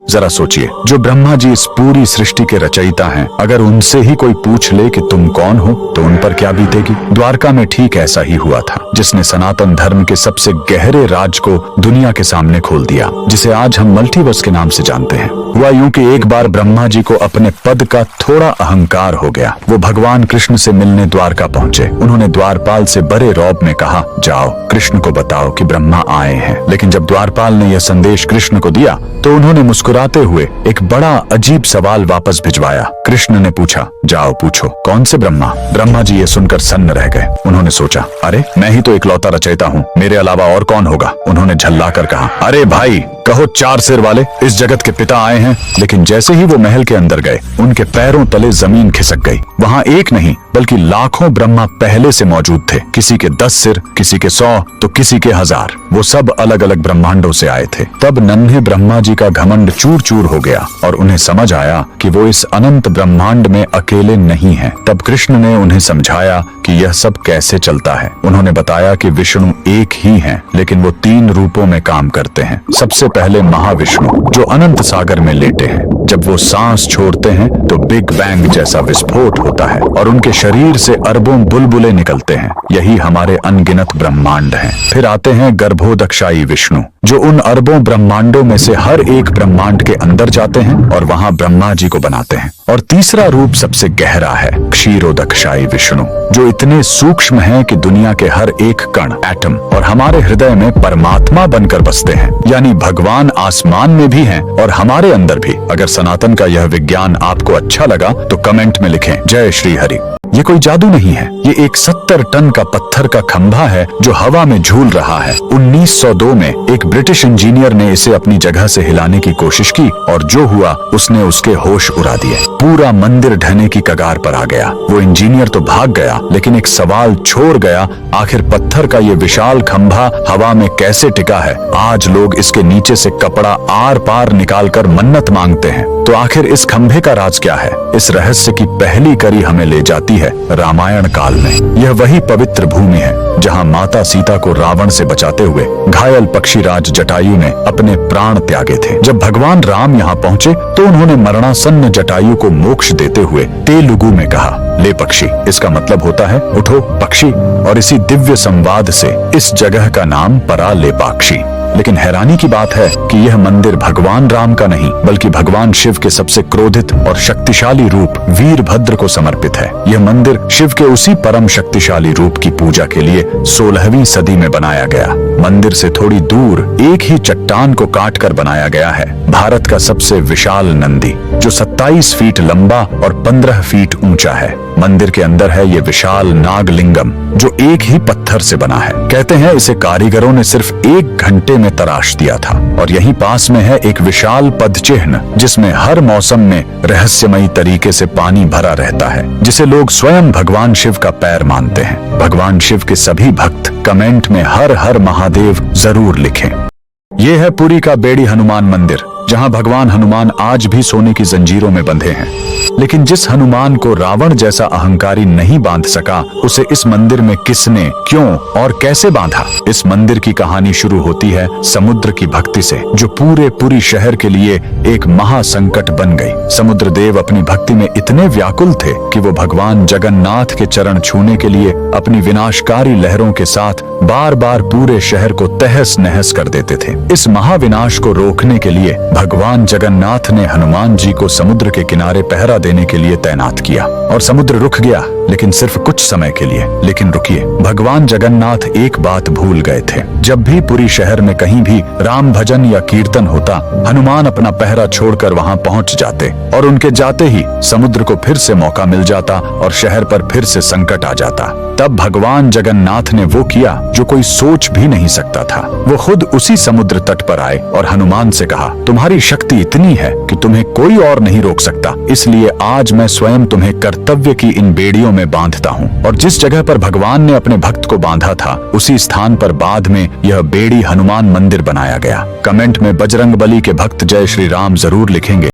जरा सोचिए, जो ब्रह्मा जी इस पूरी सृष्टि के रचयिता हैं, अगर उनसे ही कोई पूछ ले कि तुम कौन हो तो उन पर क्या बीतेगी। द्वारका में ठीक ऐसा ही हुआ था, जिसने सनातन धर्म के सबसे गहरे राज को दुनिया के सामने खोल दिया, जिसे आज हम मल्टीवर्स के नाम से जानते हैं। हुआ यूं कि एक बार ब्रह्मा जी को अपने पद का थोड़ा अहंकार हो गया। वो भगवान कृष्ण से मिलने द्वारका पहुंचे। उन्होंने द्वारपाल से बड़े रौब में कहा, जाओ कृष्ण को बताओ कि ब्रह्मा आए हैं। लेकिन जब द्वारपाल ने यह संदेश कृष्ण को दिया तो उन्होंने मुस्कुराते हुए एक बड़ा अजीब सवाल वापस भिजवाया। कृष्ण ने पूछा, जाओ पूछो कौन से ब्रह्मा। ब्रह्मा जी ये सुनकर सन्न रह गए। उन्होंने सोचा, अरे मैं ही तो इकलौता रचयिता हूँ, मेरे अलावा और कौन होगा। उन्होंने झल्लाकर कहा, अरे भाई कहो चार सिर वाले, इस जगत के पिता आए हैं। लेकिन जैसे ही वो महल के अंदर गए, उनके पैरों तले जमीन खिसक गई। वहाँ एक नहीं बल्कि लाखों ब्रह्मा पहले से मौजूद थे। किसी के 10 सिर, किसी के 100 तो किसी के 1000। वो सब अलग अलग ब्रह्मांडों से आए थे। तब नन्हे ब्रह्मा जी का घमंड चूर चूर हो गया और उन्हें समझ आया कि वो इस अनंत ब्रह्मांड में अकेले नहीं हैं। तब कृष्ण ने उन्हें समझाया कि यह सब कैसे चलता है। उन्होंने बताया कि विष्णु एक ही हैं, लेकिन वो 3 रूपों में काम करते हैं। सबसे पहले महाविष्णु, जो अनंत सागर में लेटे हैं। जब वो सांस छोड़ते हैं तो बिग बैंग जैसा विस्फोट होता है और उनके शरीर से अरबों बुलबुले निकलते हैं। यही हमारे अनगिनत ब्रह्मांड हैं। फिर आते हैं गर्भोदक्षाई विष्णु, जो उन अरबों ब्रह्मांडों में से हर एक ब्रह्मांड के अंदर जाते हैं और वहां ब्रह्मा जी को बनाते हैं। और तीसरा रूप सबसे गहरा है क्षीरोदक्षाई विष्णु, जो इतने सूक्ष्म हैं कि दुनिया के हर एक कण, एटम और हमारे हृदय में परमात्मा बनकर बसते हैं। यानी भगवान आसमान में भी हैं और हमारे अंदर भी। अगर सनातन का यह विज्ञान आपको अच्छा लगा तो कमेंट में लिखें, जय श्री हरि। ये कोई जादू नहीं है, ये एक 70 टन का पत्थर का खंभा है जो हवा में झूल रहा है। 1902 में एक ब्रिटिश इंजीनियर ने इसे अपनी जगह से हिलाने की कोशिश की और जो हुआ उसने उसके होश उड़ा दिए। पूरा मंदिर ढहने की कगार पर आ गया। वो इंजीनियर तो भाग गया, लेकिन एक सवाल छोड़ गया, आखिर पत्थर का ये विशाल खंभा हवा में कैसे टिका है। आज लोग इसके नीचे से कपड़ा आर पार निकालकर मन्नत मांगते हैं। तो आखिर इस खंभे का राज क्या है? इस रहस्य की पहली कड़ी हमें ले जाती है रामायण काल में। यह वही पवित्र भूमि है जहां माता सीता को रावण से बचाते हुए घायल पक्षीराज जटायु ने अपने प्राण त्यागे थे। जब भगवान राम यहाँ पहुँचे तो उन्होंने मरणासन्न जटायु को मोक्ष देते हुए तेलुगु में कहा, ले पक्षी। इसका मतलब होता है उठो पक्षी। और इसी दिव्य संवाद से इस जगह का नाम परालेपाक्षी। लेकिन हैरानी की बात है कि यह मंदिर भगवान राम का नहीं बल्कि भगवान शिव के सबसे क्रोधित और शक्तिशाली रूप वीरभद्र को समर्पित है। यह मंदिर शिव के उसी परम शक्तिशाली रूप की पूजा के लिए 16वीं सदी में बनाया गया। मंदिर से थोड़ी दूर एक ही चट्टान को काटकर बनाया गया है भारत का सबसे विशाल नंदी, जो 27 फीट लंबा और 15 फीट ऊंचा है। मंदिर के अंदर है ये विशाल नागलिंगम, जो एक ही पत्थर से बना है। कहते हैं इसे कारीगरों ने सिर्फ 1 घंटे में तराश दिया था। और यहीं पास में है एक विशाल पदचिह्न, जिसमें हर मौसम में रहस्यमयी तरीके से पानी भरा रहता है, जिसे लोग स्वयं भगवान शिव का पैर मानते हैं। भगवान शिव के सभी भक्त कमेंट में हर हर महादेव जरूर लिखें। ये है पुरी का बेड़ी हनुमान मंदिर, जहां भगवान हनुमान आज भी सोने की जंजीरों में बंधे हैं। लेकिन जिस हनुमान को रावण जैसा अहंकारी नहीं बांध सका, उसे इस मंदिर में किसने, क्यों और कैसे बांधा? इस मंदिर की कहानी शुरू होती है समुद्र की भक्ति से, जो पूरे शहर के लिए एक महासंकट बन गई। समुद्र देव अपनी भक्ति में इतने व्याकुल थे कि वो भगवान जगन्नाथ के चरण छूने के लिए अपनी विनाशकारी लहरों के साथ बार बार पूरे शहर को तहस नहस कर देते थे। इस महाविनाश को रोकने के लिए भगवान जगन्नाथ ने हनुमान जी को समुद्र के किनारे पहरा देने के लिए तैनात किया और समुद्र रुक गया, लेकिन सिर्फ कुछ समय के लिए। लेकिन रुकिए, भगवान जगन्नाथ एक बात भूल गए थे। जब भी पुरी शहर में कहीं भी राम भजन या कीर्तन होता, हनुमान अपना पहरा छोड़कर वहां पहुंच जाते और उनके जाते ही समुद्र को फिर से मौका मिल जाता और शहर पर फिर से संकट आ जाता। तब भगवान जगन्नाथ ने वो किया जो कोई सोच भी नहीं सकता था। वो खुद उसी समुद्र तट पर आए और हनुमान से कहा, तुम्हारी शक्ति इतनी है कि तुम्हें कोई और नहीं रोक सकता, इसलिए आज मैं स्वयं तुम्हें कर्तव्य की इन बेड़ियों में बांधता हूँ। और जिस जगह पर भगवान ने अपने भक्त को बांधा था, उसी स्थान पर बाद में यह बेड़ी हनुमान मंदिर बनाया गया। कमेंट में बजरंगबली के भक्त जय श्री राम जरूर लिखेंगे।